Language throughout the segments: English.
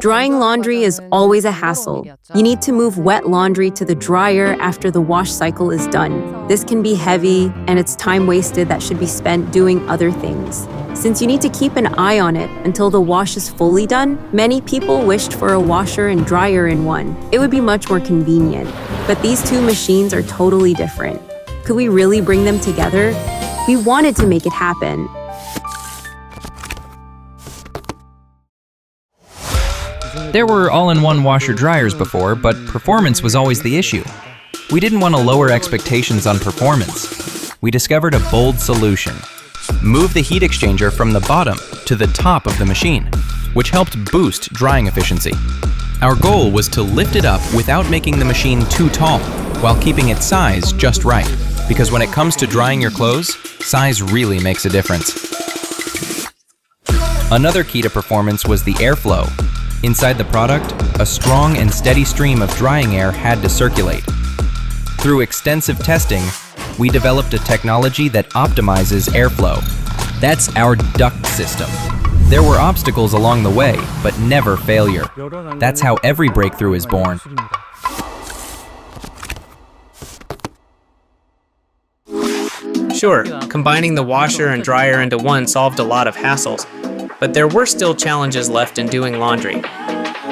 Drying laundry is always a hassle. You need to move wet laundry to the dryer after the wash cycle is done. This can be heavy, and it's time wasted that should be spent doing other things. Since you need to keep an eye on it until the wash is fully done, many people wished for a washer and dryer in one. It would be much more convenient. But these two machines are totally different. Could we really bring them together? We wanted to make it happen. There were all-in-one washer-dryers before, but performance was always the issue. We didn't want to lower expectations on performance. We discovered a bold solution. Move the heat exchanger from the bottom to the top of the machine, which helped boost drying efficiency. Our goal was to lift it up without making the machine too tall, while keeping its size just right. Because when it comes to drying your clothes, size really makes a difference. Another key to performance was the airflow. Inside the product, a strong and steady stream of drying air had to circulate. Through extensive testing, we developed a technology that optimizes airflow. That's our duct system. There were obstacles along the way, but never failure. That's how every breakthrough is born. Sure, combining the washer and dryer into one solved a lot of hassles, but there were still challenges left in doing laundry.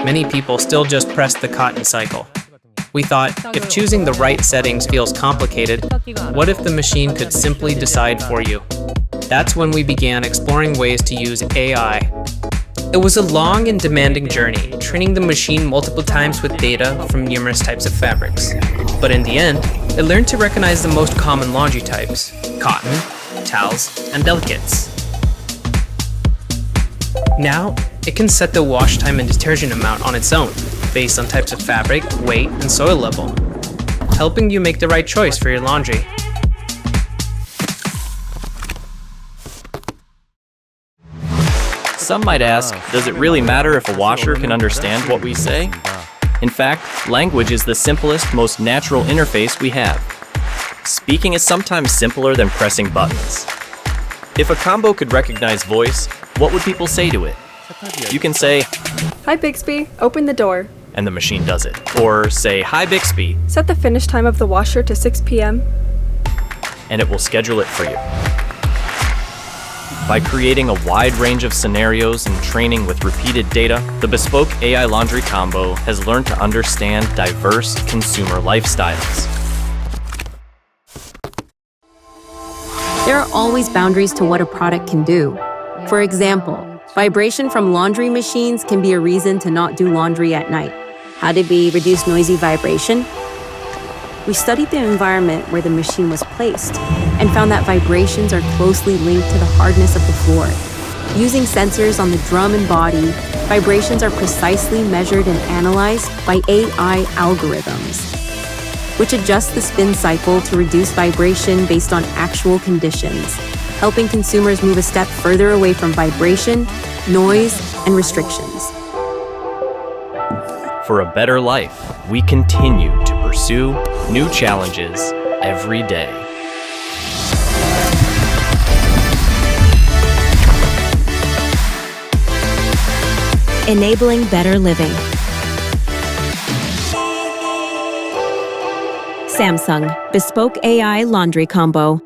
Many people still just press the cotton cycle. We thought, if choosing the right settings feels complicated, what if the machine could simply decide for you? That's when we began exploring ways to use AI. It was a long and demanding journey, training the machine multiple times with data from numerous types of fabrics. But in the end, it learned to recognize the most common laundry types: cotton, towels, and delicates. Now, it can set the wash time and detergent amount on its own, based on types of fabric, weight, and soil level, helping you make the right choice for your laundry. Some might ask, does it really matter if a washer can understand what we say? In fact, language is the simplest, most natural interface we have. Speaking is sometimes simpler than pressing buttons. If a combo could recognize voice, what would people say to it? You can say, "Hi Bixby, open the door." And the machine does it. Or say, "Hi Bixby," Set the finish time of the washer to 6 p.m. and it will schedule it for you. By creating a wide range of scenarios and training with repeated data, the Bespoke AI Laundry Combo has learned to understand diverse consumer lifestyles. There are always boundaries to what a product can do. For example, vibration from laundry machines can be a reason to not do laundry at night. How did we reduce noisy vibration? We studied the environment where the machine was placed and found that vibrations are closely linked to the hardness of the floor. Using sensors on the drum and body, vibrations are precisely measured and analyzed by AI algorithms, which adjust the spin cycle to reduce vibration based on actual conditions, helping consumers move a step further away from vibration, noise, and restrictions. For a better life, we continue to pursue new challenges every day. Enabling better living. Samsung Bespoke AI Laundry Combo.